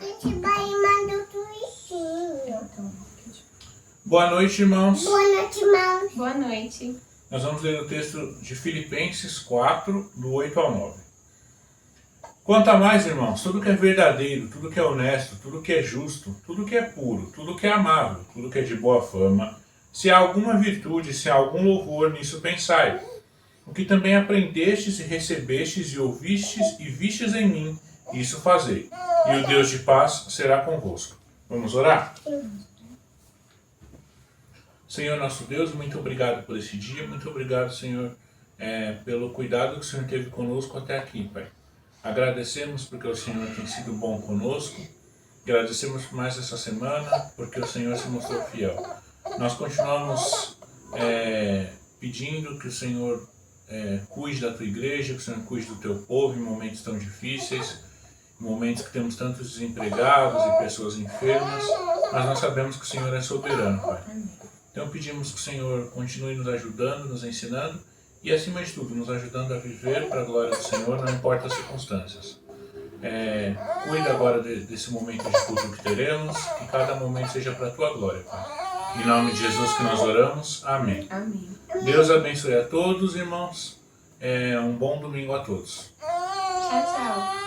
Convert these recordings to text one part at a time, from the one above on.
gente vai mandar o tuicinho. Boa noite, irmãos. Boa noite, irmãos. Boa noite. Nós vamos ler o texto de Filipenses 4, do 8 ao 9. Quanto a mais, irmãos, tudo que é verdadeiro, tudo que é honesto, tudo que é justo, tudo que é puro, tudo que é amável, tudo que é de boa fama, se há alguma virtude, se há algum louvor, nisso pensai. O que também aprendestes e recebestes e ouvistes e vistes em mim, isso fazei. E o Deus de paz será convosco. Vamos orar? Senhor nosso Deus, muito obrigado por esse dia, muito obrigado, Senhor, pelo cuidado que o Senhor teve conosco até aqui, Pai. Agradecemos porque o Senhor tem sido bom conosco, agradecemos por mais essa semana, porque o Senhor se mostrou fiel. Nós continuamos pedindo que o Senhor cuide da tua igreja, que o Senhor cuide do teu povo em momentos tão difíceis, em momentos que temos tantos desempregados e pessoas enfermas, mas nós sabemos que o Senhor é soberano, Pai. Então pedimos que o Senhor continue nos ajudando, nos ensinando e, acima de tudo, nos ajudando a viver para a glória do Senhor, não importa as circunstâncias. Cuida agora desse momento de culto que teremos, que cada momento seja para a tua glória, Pai. Em nome de Jesus que nós oramos. Amém. Amém. Deus abençoe a todos, irmãos. Um bom domingo a todos. Tchau, tchau. Tchau.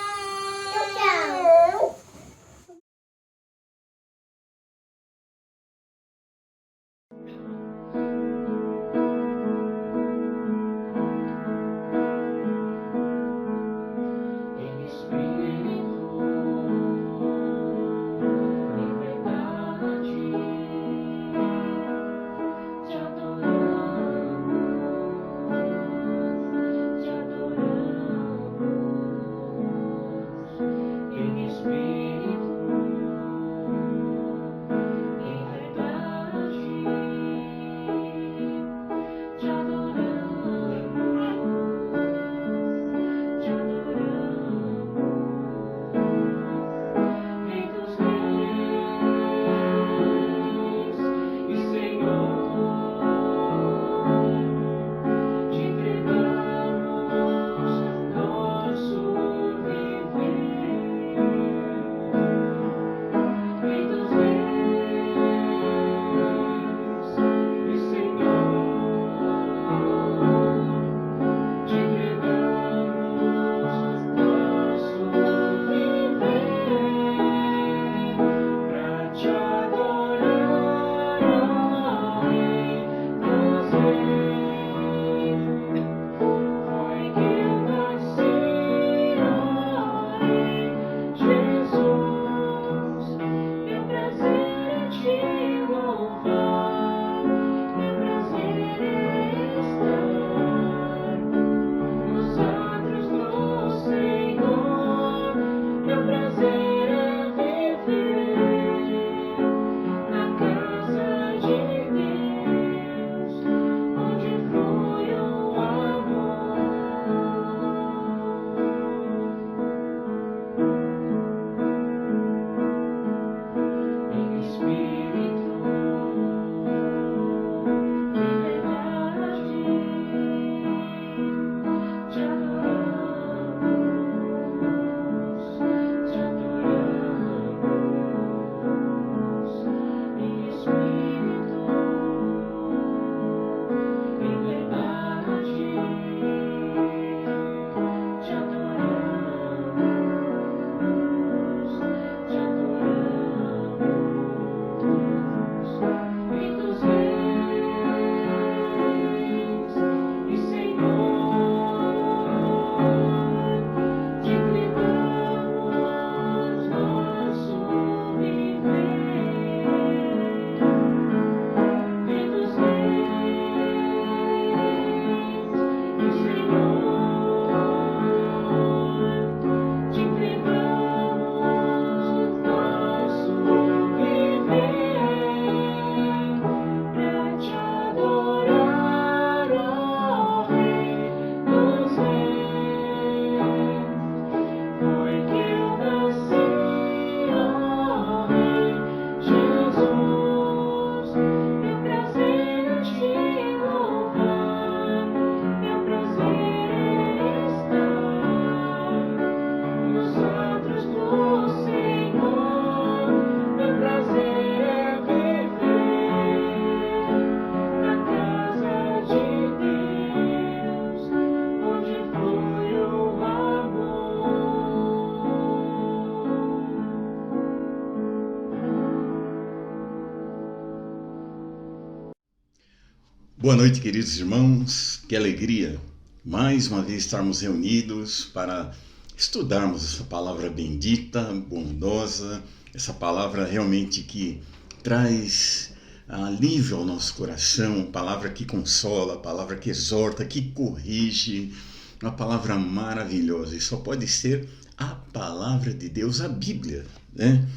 Boa noite, queridos irmãos. Que alegria mais uma vez estarmos reunidos para estudarmos essa palavra bendita, bondosa, essa palavra realmente que traz alívio ao nosso coração, palavra que consola, palavra que exorta, que corrige, uma palavra maravilhosa. E só pode ser a palavra de Deus, a Bíblia, né?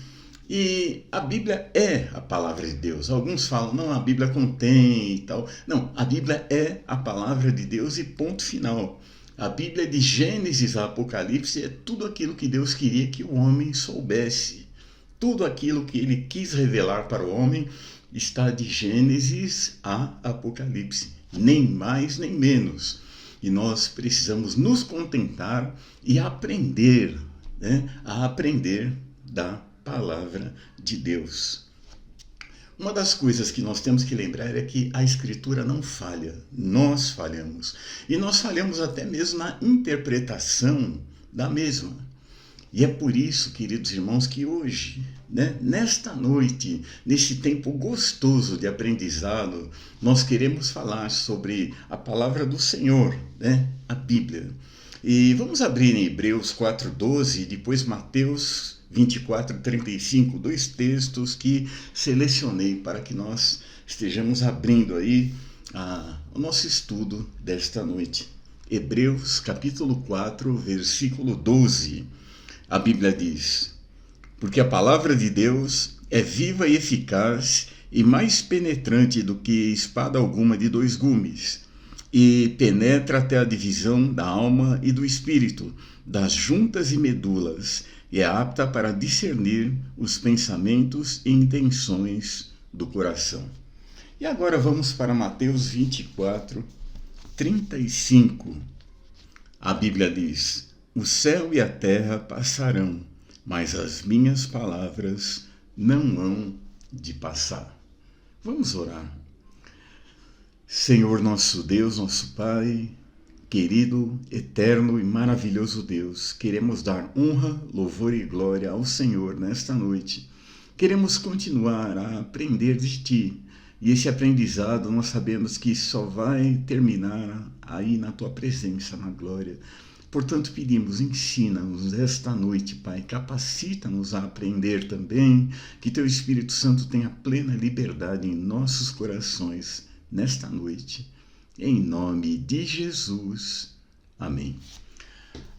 E a Bíblia é a palavra de Deus. Alguns falam, não, a Bíblia contém e tal. Não, a Bíblia é a palavra de Deus e ponto final. A Bíblia de Gênesis a Apocalipse é tudo aquilo que Deus queria que o homem soubesse. Tudo aquilo que ele quis revelar para o homem está de Gênesis a Apocalipse. Nem mais, nem menos. E nós precisamos nos contentar e aprender, né, a aprender da palavra de Deus. Uma das coisas que nós temos que lembrar é que a Escritura não falha, nós falhamos. E nós falhamos até mesmo na interpretação da mesma. E é por isso, queridos irmãos, que hoje, né, nesta noite, nesse tempo gostoso de aprendizado, nós queremos falar sobre a palavra do Senhor, né, a Bíblia. E vamos abrir em Hebreus 4:12 e depois Mateus 24:35, dois textos que selecionei para que nós estejamos abrindo aí o nosso estudo desta noite. Hebreus capítulo 4, versículo 12. A Bíblia diz: porque a palavra de Deus é viva e eficaz e mais penetrante do que espada alguma de dois gumes, e penetra até a divisão da alma e do espírito, das juntas e medulas, e é apta para discernir os pensamentos e intenções do coração. E agora vamos para Mateus 24:35. A Bíblia diz: o céu e a terra passarão, mas as minhas palavras não hão de passar. Vamos orar. Senhor nosso Deus, nosso Pai, querido, eterno e maravilhoso Deus, queremos dar honra, louvor e glória ao Senhor nesta noite. Queremos continuar a aprender de Ti. E esse aprendizado nós sabemos que só vai terminar aí na Tua presença, na glória. Portanto, pedimos, ensina-nos esta noite, Pai, capacita-nos a aprender também, que Teu Espírito Santo tenha plena liberdade em nossos corações nesta noite. Em nome de Jesus. Amém.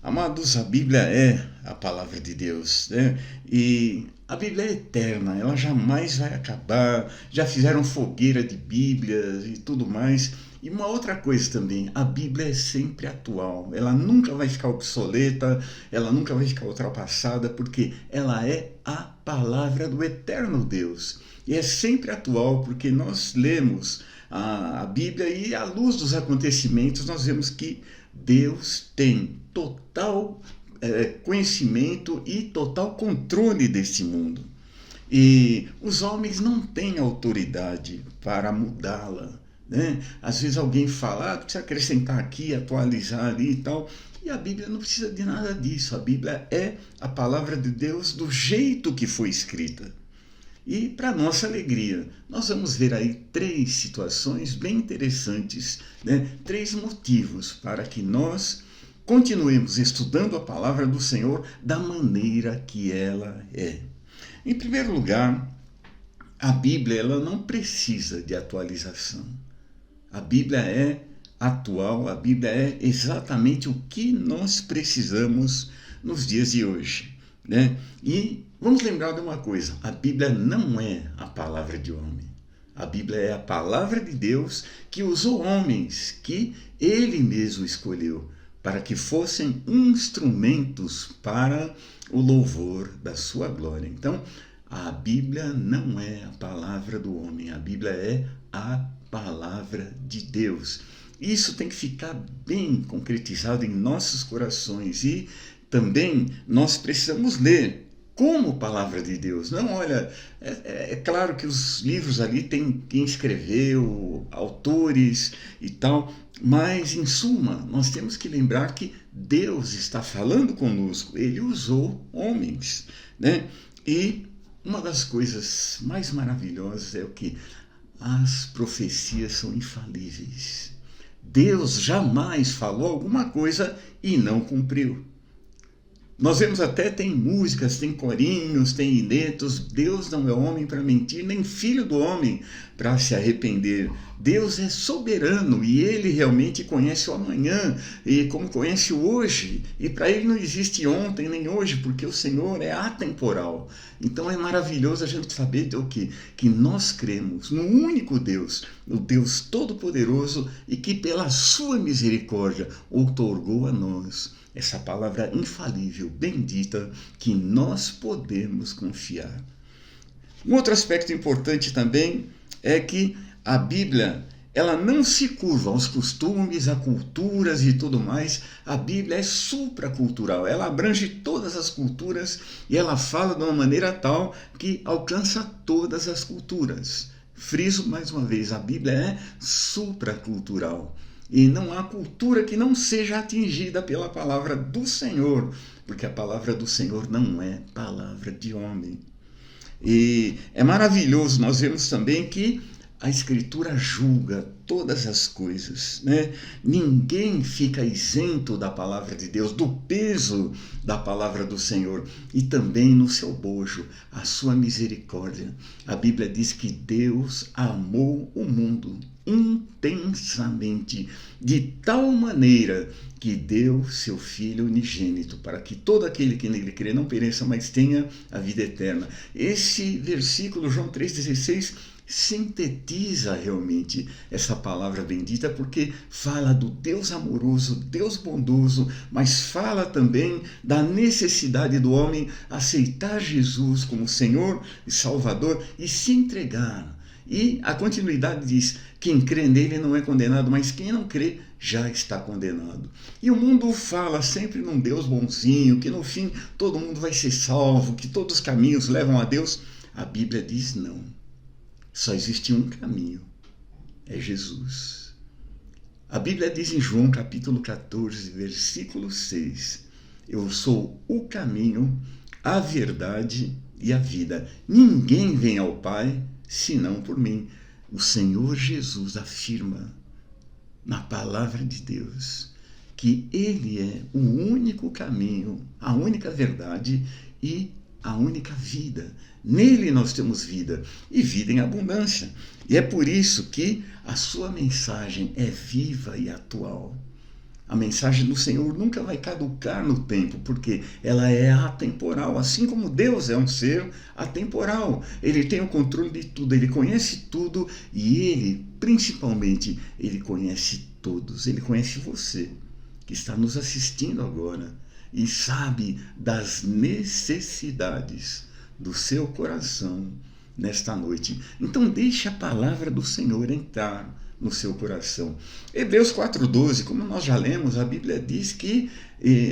Amados, a Bíblia é a palavra de Deus, né? E a Bíblia é eterna, ela jamais vai acabar. Já fizeram fogueira de Bíblias e tudo mais. E uma outra coisa também, a Bíblia é sempre atual. Ela nunca vai ficar obsoleta, ela nunca vai ficar ultrapassada, porque ela é a palavra do eterno Deus. E é sempre atual, porque nós lemos a Bíblia e à luz dos acontecimentos nós vemos que Deus tem total conhecimento e total controle deste mundo. E os homens não têm autoridade para mudá-la, né? Às vezes alguém fala, precisa acrescentar aqui, atualizar ali e tal. E a Bíblia não precisa de nada disso. A Bíblia é a palavra de Deus do jeito que foi escrita. E, para nossa alegria, nós vamos ver aí 3 situações bem interessantes, né? 3 motivos para que nós continuemos estudando a palavra do Senhor da maneira que ela é. Em primeiro lugar, a Bíblia ela não precisa de atualização. A Bíblia é atual, a Bíblia é exatamente o que nós precisamos nos dias de hoje, né? E vamos lembrar de uma coisa, a Bíblia não é a palavra de homem. A Bíblia é a palavra de Deus que usou homens que Ele mesmo escolheu para que fossem instrumentos para o louvor da sua glória. Então, a Bíblia não é a palavra do homem, a Bíblia é a palavra de Deus. Isso tem que ficar bem concretizado em nossos corações e também nós precisamos ler como palavra de Deus. Não, olha, é claro que os livros ali tem quem escreveu, autores e tal, mas em suma nós temos que lembrar que Deus está falando conosco, Ele usou homens, né? E uma das coisas mais maravilhosas é o que as profecias são infalíveis. Deus jamais falou alguma coisa e não cumpriu. Nós vemos até, tem músicas, tem corinhos, tem hinetos. Deus não é homem para mentir, nem filho do homem para se arrepender. Deus é soberano e Ele realmente conhece o amanhã, e como conhece o hoje. E para Ele não existe ontem nem hoje, porque o Senhor é atemporal. Então é maravilhoso a gente saber o quê? Que nós cremos no único Deus, o Deus Todo-Poderoso, e que pela sua misericórdia outorgou a nós essa palavra infalível, bendita, que nós podemos confiar. Um outro aspecto importante também é que a Bíblia, ela não se curva aos costumes, a culturas e tudo mais. A Bíblia é supracultural, ela abrange todas as culturas e ela fala de uma maneira tal que alcança todas as culturas. Friso mais uma vez, a Bíblia é supracultural. E não há cultura que não seja atingida pela palavra do Senhor, porque a palavra do Senhor não é palavra de homem. E é maravilhoso, nós vemos também que a Escritura julga todas as coisas, né? Ninguém fica isento da palavra de Deus, do peso da palavra do Senhor, e também no seu bojo, a sua misericórdia. A Bíblia diz que Deus amou o mundo intensamente, de tal maneira que deu seu Filho unigênito, para que todo aquele que nele crê não pereça, mas tenha a vida eterna. Esse versículo, João 3,16, sintetiza realmente essa palavra bendita, porque fala do Deus amoroso, Deus bondoso, mas fala também da necessidade do homem aceitar Jesus como Senhor e Salvador e se entregar. E a continuidade diz: quem crê nele não é condenado, mas quem não crê já está condenado. E o mundo fala sempre num Deus bonzinho, que no fim todo mundo vai ser salvo, que todos os caminhos levam a Deus. A Bíblia diz não. Só existe um caminho, é Jesus. A Bíblia diz em João capítulo 14, versículo 6, eu sou o caminho, a verdade e a vida. Ninguém vem ao Pai senão por mim. O Senhor Jesus afirma na palavra de Deus que Ele é o único caminho, a única verdade e a única vida. Nele nós temos vida, e vida em abundância. E é por isso que a sua mensagem é viva e atual. A mensagem do Senhor nunca vai caducar no tempo, porque ela é atemporal, assim como Deus é um ser atemporal. Ele tem o controle de tudo, ele conhece tudo, e ele, principalmente, ele conhece todos. Ele conhece você, que está nos assistindo agora, e sabe das necessidades do seu coração nesta noite. Então deixe a palavra do Senhor entrar no seu coração. Hebreus 4,12, como nós já lemos, a Bíblia diz que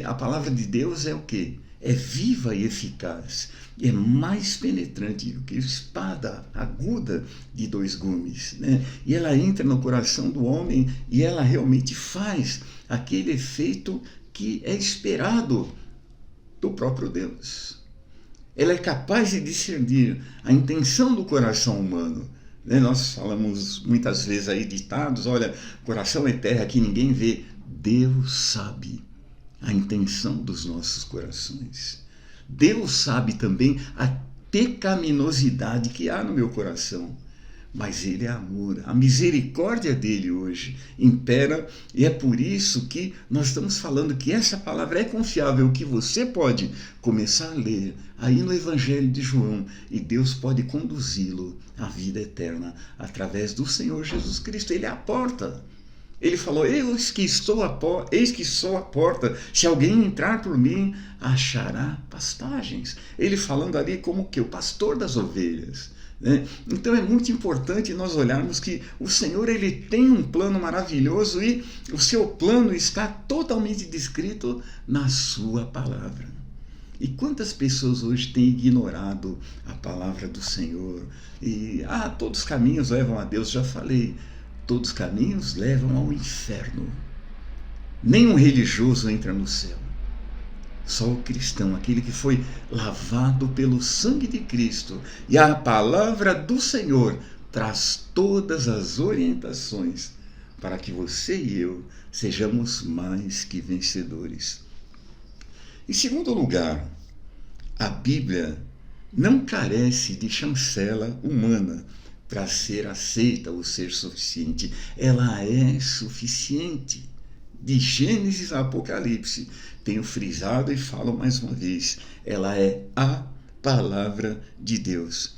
a palavra de Deus é o quê? É viva e eficaz, é mais penetrante do que espada aguda de 2 gumes, né? E ela entra no coração do homem e ela realmente faz aquele efeito que é esperado do próprio Deus. Ela é capaz de discernir a intenção do coração humano. Nós falamos muitas vezes aí ditados, olha, coração é terra que ninguém vê. Deus sabe a intenção dos nossos corações. Deus sabe também a pecaminosidade que há no meu coração. Mas Ele é amor, a misericórdia dEle hoje impera, e é por isso que nós estamos falando que essa palavra é confiável, que você pode começar a ler aí no Evangelho de João, e Deus pode conduzi-lo à vida eterna através do Senhor Jesus Cristo. Ele é a porta. Ele falou, eis que sou a porta, se alguém entrar por mim, achará pastagens. Ele falando ali como que o pastor das ovelhas. Então é muito importante nós olharmos que o Senhor, ele tem um plano maravilhoso, e o seu plano está totalmente descrito na sua palavra. E quantas pessoas hoje têm ignorado a palavra do Senhor? E todos os caminhos levam a Deus. Já falei, todos os caminhos levam ao inferno. Nenhum religioso entra no céu. Só o cristão, aquele que foi lavado pelo sangue de Cristo, e a palavra do Senhor traz todas as orientações para que você e eu sejamos mais que vencedores. Em segundo lugar, a Bíblia não carece de chancela humana para ser aceita ou ser suficiente. Ela é suficiente. De Gênesis a Apocalipse, tenho frisado e falo mais uma vez, ela é a palavra de Deus.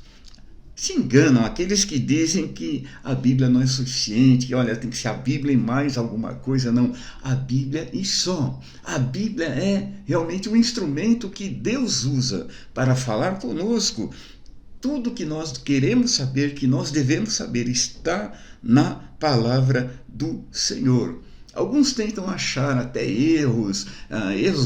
Se enganam aqueles que dizem que a Bíblia não é suficiente, que olha, tem que ser a Bíblia e mais alguma coisa. Não, a Bíblia e só. A Bíblia é realmente um instrumento que Deus usa para falar conosco. Tudo que nós queremos saber, que nós devemos saber, está na palavra do Senhor. Alguns tentam achar até erros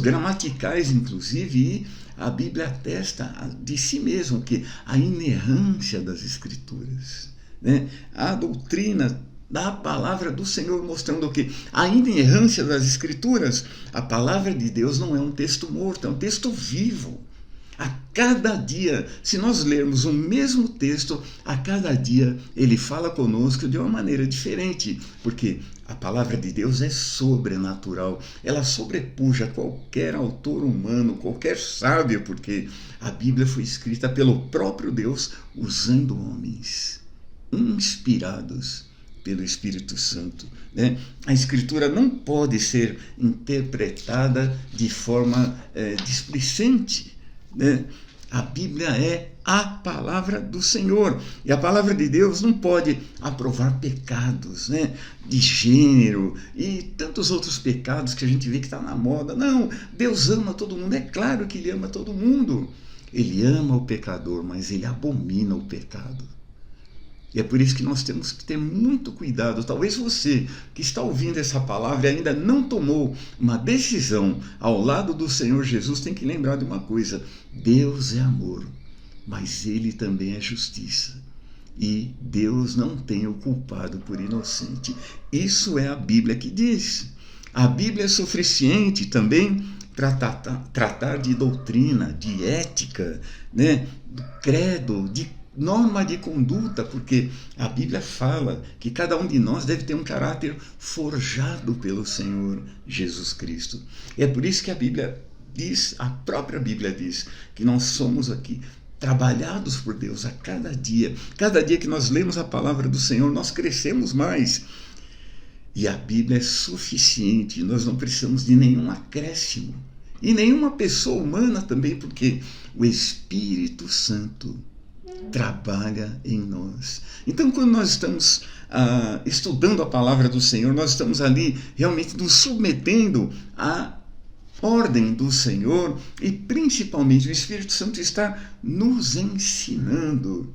gramaticais, inclusive, e a Bíblia atesta de si mesmo que a inerrância das Escrituras, né? A doutrina da palavra do Senhor mostrando que a inerrância das Escrituras, a palavra de Deus não é um texto morto, é um texto vivo. A cada dia, se nós lermos o mesmo texto, a cada dia ele fala conosco de uma maneira diferente, porque a palavra de Deus é sobrenatural, ela sobrepuja qualquer autor humano, qualquer sábio, porque a Bíblia foi escrita pelo próprio Deus usando homens inspirados pelo Espírito Santo, né? A Escritura não pode ser interpretada de forma displicente, né? A Bíblia é a palavra do Senhor, e a palavra de Deus não pode aprovar pecados, né, de gênero e tantos outros pecados que a gente vê que está na moda. Não, Deus ama todo mundo, é claro que Ele ama todo mundo. Ele ama o pecador, mas Ele abomina o pecado. E é por isso que nós temos que ter muito cuidado. Talvez você que está ouvindo essa palavra e ainda não tomou uma decisão ao lado do Senhor Jesus, tem que lembrar de uma coisa: Deus é amor, mas Ele também é justiça. E Deus não tem o culpado por inocente. Isso é a Bíblia que diz. A Bíblia é suficiente também para tratar de doutrina, de ética, né, do credo, de norma de conduta, porque a Bíblia fala que cada um de nós deve ter um caráter forjado pelo Senhor Jesus Cristo. E é por isso que a Bíblia diz, a própria Bíblia diz, que nós somos aqui trabalhados por Deus a cada dia. Cada dia que nós lemos a palavra do Senhor, nós crescemos mais. E a Bíblia é suficiente, nós não precisamos de nenhum acréscimo. E nenhuma pessoa humana também, porque o Espírito Santo trabalha em nós. Então, quando nós estamos estudando a palavra do Senhor, nós estamos ali realmente nos submetendo à ordem do Senhor, e principalmente o Espírito Santo está nos ensinando.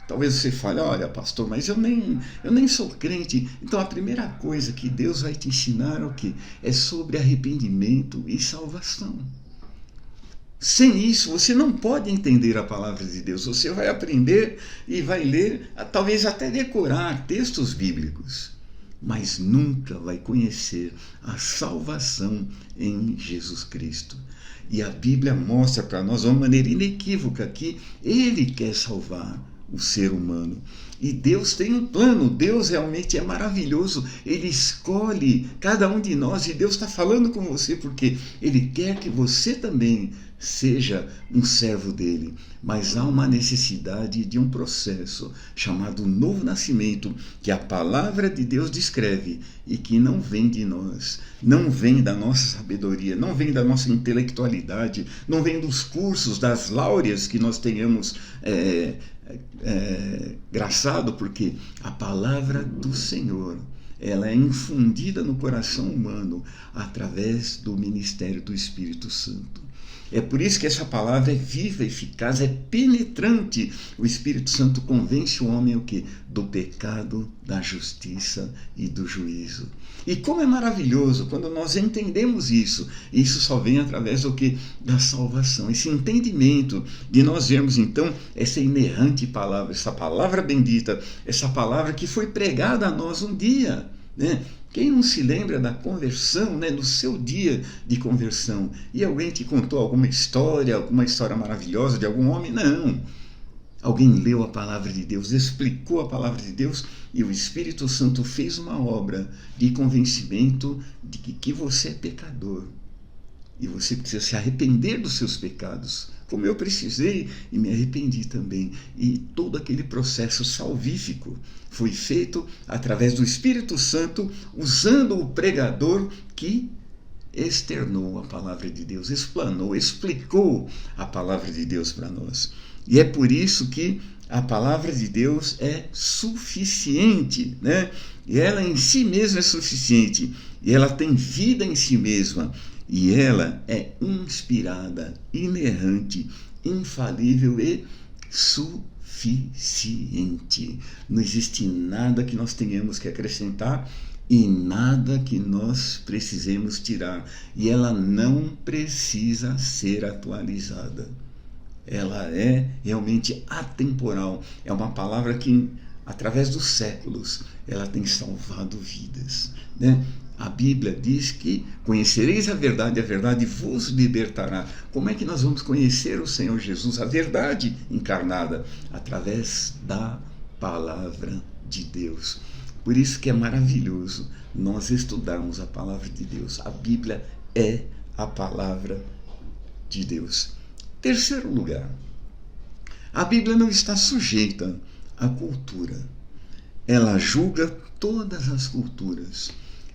Talvez você fale: olha, pastor, mas eu nem sou crente. Então a primeira coisa que Deus vai te ensinar é o quê? É sobre arrependimento e salvação. Sem isso, você não pode entender a palavra de Deus. Você vai aprender e vai ler, talvez até decorar textos bíblicos, mas nunca vai conhecer a salvação em Jesus Cristo. E a Bíblia mostra para nós de uma maneira inequívoca que Ele quer salvar o ser humano. E Deus tem um plano, Deus realmente é maravilhoso, Ele escolhe cada um de nós, e Deus está falando com você porque Ele quer que você também seja um servo dele. Mas há uma necessidade de um processo chamado novo nascimento, que a palavra de Deus descreve e que não vem de nós, não vem da nossa sabedoria, não vem da nossa intelectualidade, não vem dos cursos, das láureas que nós tenhamos graçado, porque a palavra do Senhor, ela é infundida no coração humano através do ministério do Espírito Santo. É por isso que essa palavra é viva, eficaz, é penetrante. O Espírito Santo convence o homem o quê? Do pecado, da justiça e do juízo. E como é maravilhoso quando nós entendemos isso. Isso só vem através do quê? Da salvação. Esse entendimento de nós vermos então essa inerrante palavra, essa palavra bendita, essa palavra que foi pregada a nós um dia, né? Quem não se lembra da conversão, né, do seu dia de conversão? E alguém te contou alguma história maravilhosa de algum homem? Não. Alguém leu a palavra de Deus, explicou a palavra de Deus e o Espírito Santo fez uma obra de convencimento de que você é pecador. E você precisa se arrepender dos seus pecados, como eu precisei e me arrependi também. E todo aquele processo salvífico foi feito através do Espírito Santo, usando o pregador que externou a palavra de Deus, explanou, explicou a palavra de Deus para nós. E é por isso que a palavra de Deus é suficiente, né? E ela em si mesma é suficiente, e ela tem vida em si mesma. E ela é inspirada, inerrante, infalível e suficiente. Não existe nada que nós tenhamos que acrescentar e nada que nós precisemos tirar. E ela não precisa ser atualizada. Ela é realmente atemporal. É uma palavra que, através dos séculos, ela tem salvado vidas, né? A Bíblia diz que conhecereis a verdade vos libertará. Como é que nós vamos conhecer o Senhor Jesus, a verdade encarnada? Através da palavra de Deus. Por isso que é maravilhoso nós estudarmos a palavra de Deus. A Bíblia é a palavra de Deus. Terceiro lugar, a Bíblia não está sujeita à cultura. Ela julga todas as culturas.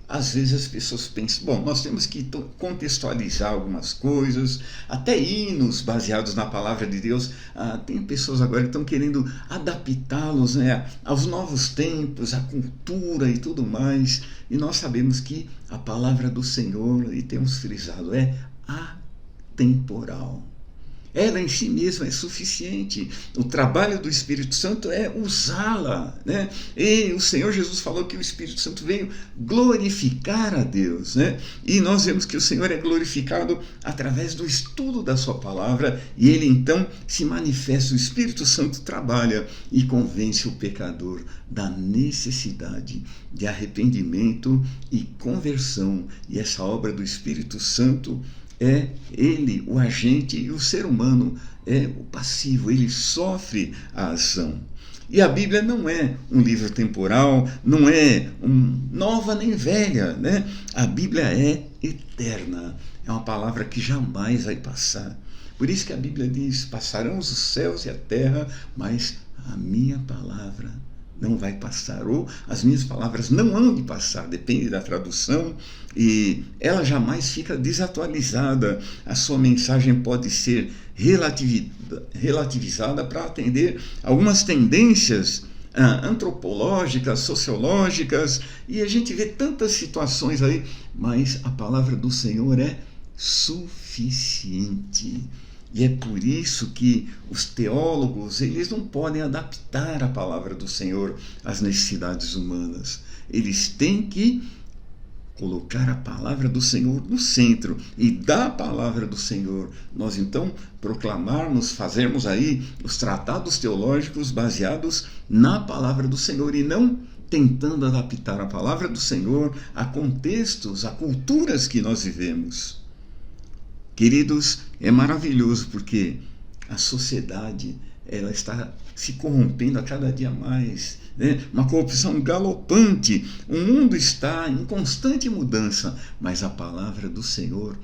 Às vezes as pessoas pensam, bom, nós temos que contextualizar algumas coisas, até hinos baseados na palavra de Deus. Tem pessoas agora que estão querendo adaptá-los, né, aos novos tempos, à cultura e tudo mais. E nós sabemos que a palavra do Senhor, e temos frisado, é atemporal. Ela em si mesma é suficiente. O trabalho do Espírito Santo é usá-la, né? E o Senhor Jesus falou que o Espírito Santo veio glorificar a Deus, né? E nós vemos que o Senhor é glorificado através do estudo da sua palavra, e ele então se manifesta. O Espírito Santo trabalha e convence o pecador da necessidade de arrependimento e conversão. E essa obra do Espírito Santo é ele, o agente, e o ser humano é o passivo, ele sofre a ação. E a Bíblia não é um livro temporal, não é nova nem velha, né? A Bíblia é eterna, é uma palavra que jamais vai passar. Por isso que a Bíblia diz, passarão os céus e a terra, mas a minha palavra não vai passar, ou as minhas palavras não hão de passar, depende da tradução, e ela jamais fica desatualizada. A sua mensagem pode ser relativizada para atender algumas tendências antropológicas, sociológicas, e a gente vê tantas situações aí, mas a palavra do Senhor é suficiente. E é por isso que os teólogos, eles não podem adaptar a palavra do Senhor às necessidades humanas. Eles têm que colocar a palavra do Senhor no centro. E da palavra do Senhor, nós então proclamarmos, fazermos aí os tratados teológicos baseados na palavra do Senhor, e não tentando adaptar a palavra do Senhor a contextos, a culturas que nós vivemos. Queridos, é maravilhoso porque a sociedade, ela está se corrompendo a cada dia mais, né? Uma corrupção galopante. O mundo está em constante mudança, mas a palavra do Senhor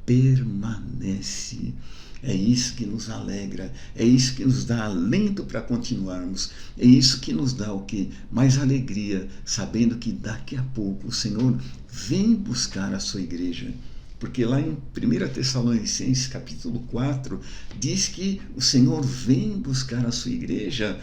permanece. É isso que nos alegra, é isso que nos dá alento para continuarmos, é isso que nos dá o quê? Mais alegria, sabendo que daqui a pouco o Senhor vem buscar a sua igreja. Porque lá em 1 Tessalonicenses capítulo 4, diz que o Senhor vem buscar a sua igreja.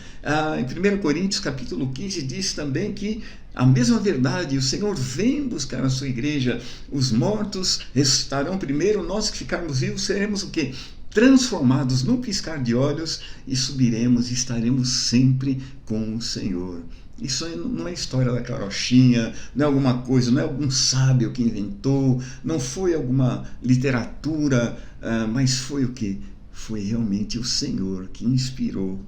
Em 1 Coríntios capítulo 15 diz também que a mesma verdade, o Senhor vem buscar a sua igreja. Os mortos ressuscitarão primeiro, nós que ficarmos vivos seremos o quê? Transformados no piscar de olhos, e subiremos e estaremos sempre com o Senhor. Isso não é história da carochinha, não é alguma coisa, não é algum sábio que inventou, não foi alguma literatura, mas foi o quê? Foi realmente o Senhor que inspirou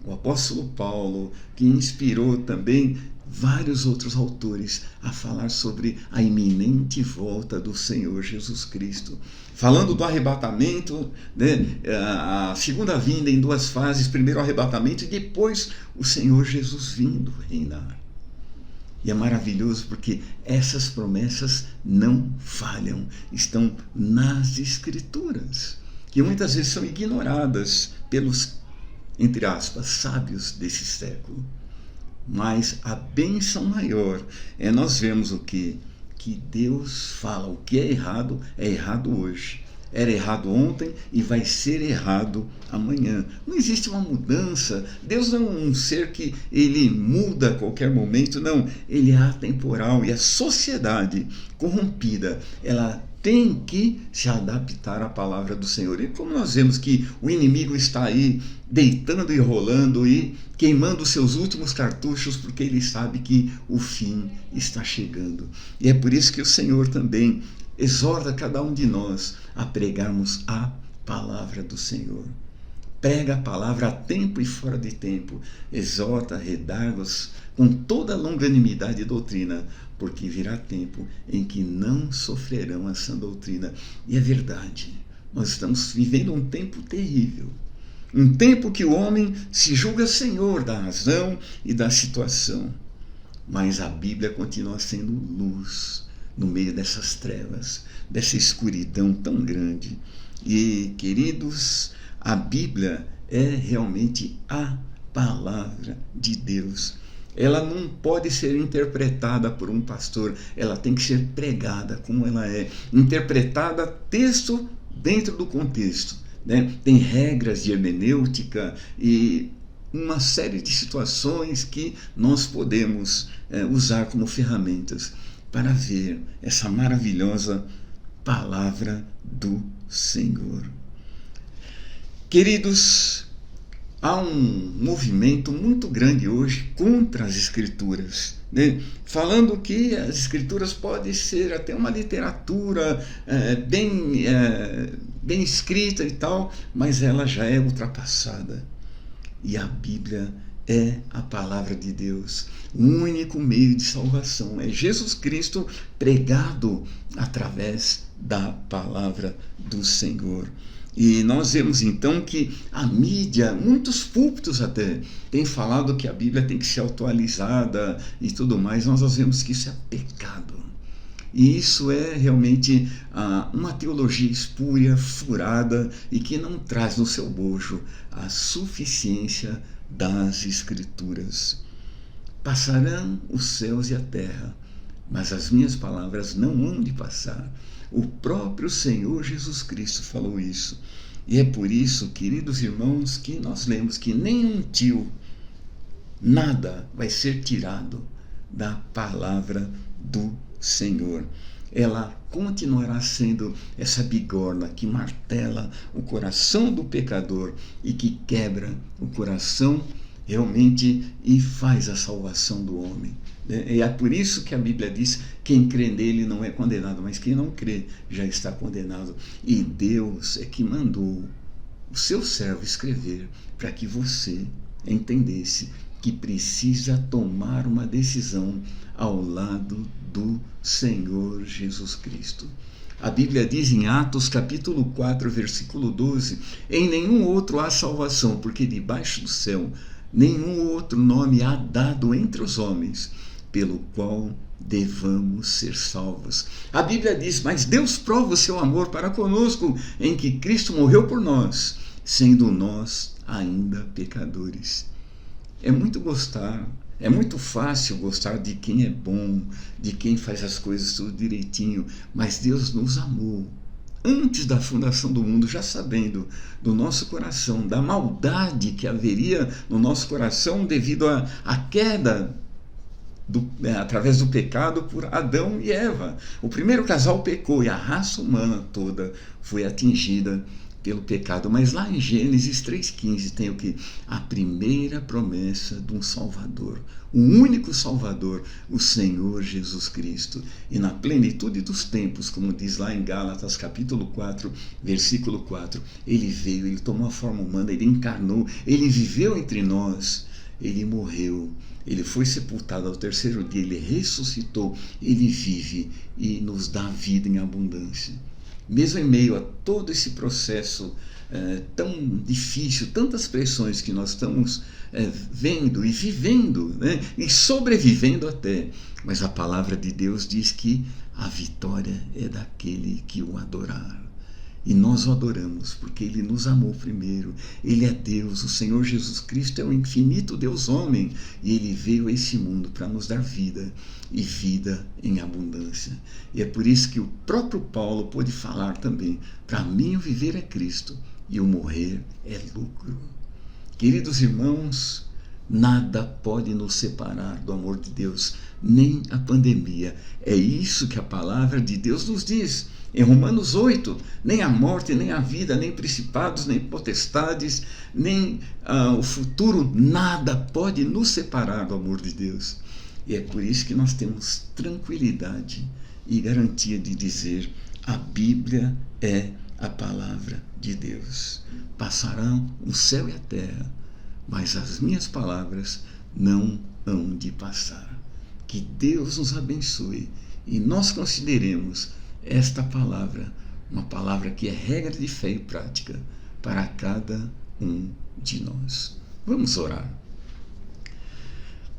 o apóstolo Paulo, que inspirou também vários outros autores a falar sobre a iminente volta do Senhor Jesus Cristo. Falando do arrebatamento, né, a segunda vinda em duas fases, primeiro o arrebatamento e depois o Senhor Jesus vindo reinar. E é maravilhoso porque essas promessas não falham, estão nas Escrituras, que muitas vezes são ignoradas pelos, entre aspas, sábios desse século. Mas a bênção maior é nós vermos o que Deus fala, o que é errado hoje. Era errado ontem e vai ser errado amanhã. Não existe uma mudança. Deus não é um ser que ele muda a qualquer momento, não. Ele é atemporal e a sociedade corrompida, ela tem que se adaptar à palavra do Senhor. E como nós vemos que o inimigo está aí deitando e rolando e queimando os seus últimos cartuchos, porque ele sabe que o fim está chegando. E é por isso que o Senhor também exorta cada um de nós a pregarmos a palavra do Senhor. Prega a palavra a tempo e fora de tempo. Exorta, redarga-os com toda a longanimidade e doutrina, porque virá tempo em que não sofrerão essa doutrina. E é verdade, nós estamos vivendo um tempo terrível. Um tempo que o homem se julga senhor da razão e da situação. Mas a Bíblia continua sendo luz no meio dessas trevas, dessa escuridão tão grande. E, queridos, a Bíblia é realmente a palavra de Deus. Ela não pode ser interpretada por um pastor, ela tem que ser pregada como ela é, interpretada texto dentro do contexto, né? Tem regras de hermenêutica e uma série de situações que nós podemos usar como ferramentas para ver essa maravilhosa palavra do Senhor. Queridos, há um movimento muito grande hoje contra as Escrituras, né? Falando que as Escrituras podem ser até uma literatura bem escrita e tal, mas ela já é ultrapassada. E a Bíblia é a palavra de Deus, o único meio de salvação. É Jesus Cristo pregado através da palavra do Senhor. E nós vemos então que a mídia, muitos púlpitos até, têm falado que a Bíblia tem que ser atualizada e tudo mais. Nós vemos que isso é pecado. E isso é realmente uma teologia espúria, furada e que não traz no seu bojo a suficiência das Escrituras. Passarão os céus e a terra, mas as minhas palavras não hão de passar. O próprio Senhor Jesus Cristo falou isso. E é por isso, queridos irmãos, que nós lemos que nenhum tio, nada vai ser tirado da palavra do Senhor. Ela continuará sendo essa bigorna que martela o coração do pecador e que quebra o coração realmente e faz a salvação do homem. E é por isso que a Bíblia diz: quem crê nele não é condenado, mas quem não crê já está condenado. E Deus é que mandou o seu servo escrever para que você entendesse que precisa tomar uma decisão ao lado do Senhor Jesus Cristo. A Bíblia diz em Atos capítulo 4, versículo 12: em nenhum outro há salvação, porque debaixo do céu nenhum outro nome há dado entre os homens, pelo qual devamos ser salvos. A Bíblia diz: mas Deus prova o seu amor para conosco, em que Cristo morreu por nós, sendo nós ainda pecadores. É muito fácil gostar de quem é bom, de quem faz as coisas tudo direitinho, mas Deus nos amou antes da fundação do mundo, já sabendo do nosso coração, da maldade que haveria no nosso coração devido à queda através do pecado por Adão e Eva. O primeiro casal pecou e a raça humana toda foi atingida pelo pecado. Mas lá em Gênesis 3,15 tem o que? A primeira promessa de um Salvador, o único Salvador, o Senhor Jesus Cristo. E na plenitude dos tempos, como diz lá em Gálatas capítulo 4, versículo 4, ele veio, ele tomou a forma humana, ele encarnou, ele viveu entre nós. ele morreu, ele foi sepultado, ao terceiro dia ele ressuscitou, ele vive e nos dá vida em abundância. Mesmo em meio a todo esse processo tão difícil, tantas pressões que nós estamos vendo e vivendo, né, e sobrevivendo até, mas a palavra de Deus diz que a vitória é daquele que o adorar. E nós o adoramos porque Ele nos amou primeiro. Ele é Deus, o Senhor Jesus Cristo é o infinito Deus homem. E Ele veio a esse mundo para nos dar vida e vida em abundância. E é por isso que o próprio Paulo pôde falar também: para mim o viver é Cristo e o morrer é lucro. Queridos irmãos, nada pode nos separar do amor de Deus, nem a pandemia. É isso que a palavra de Deus nos diz. Em Romanos 8, nem a morte, nem a vida, nem principados, nem potestades, nem o futuro, nada pode nos separar do amor de Deus. E é por isso que nós temos tranquilidade e garantia de dizer: a Bíblia é a palavra de Deus. Passarão o céu e a terra, mas as minhas palavras não hão de passar. Que Deus nos abençoe e nós consideremos esta palavra uma palavra que é regra de fé e prática para cada um de nós. Vamos orar.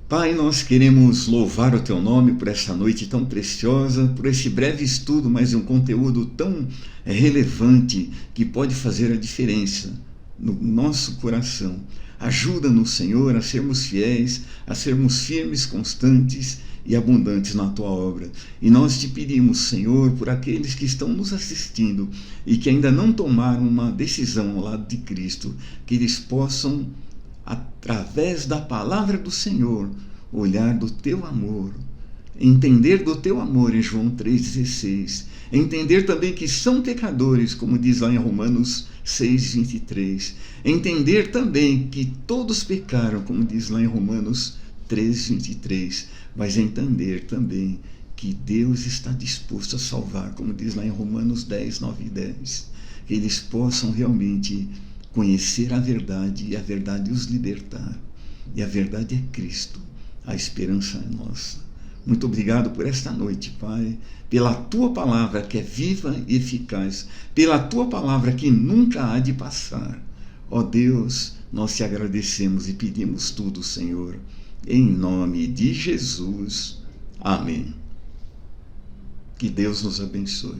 Pai, nós queremos louvar o Teu nome por essa noite tão preciosa, por esse breve estudo, mas um conteúdo tão relevante que pode fazer a diferença no nosso coração. Ajuda-nos, Senhor, a sermos fiéis, a sermos firmes, constantes e abundantes na Tua obra. E nós te pedimos, Senhor, por aqueles que estão nos assistindo e que ainda não tomaram uma decisão ao lado de Cristo, que eles possam, através da palavra do Senhor, olhar do Teu amor, entender do Teu amor em João 3,16, entender também que são pecadores, como diz lá em Romanos 6,23, entender também que todos pecaram, como diz lá em Romanos 3,23, mas entender também que Deus está disposto a salvar, como diz lá em Romanos 10, 9 e 10, que eles possam realmente conhecer a verdade e a verdade os libertar. E a verdade é Cristo, a esperança é nossa. Muito obrigado por esta noite, Pai, pela Tua palavra que é viva e eficaz, pela Tua palavra que nunca há de passar. Ó Deus, nós te agradecemos e pedimos tudo, Senhor, em nome de Jesus. Amém. Que Deus nos abençoe.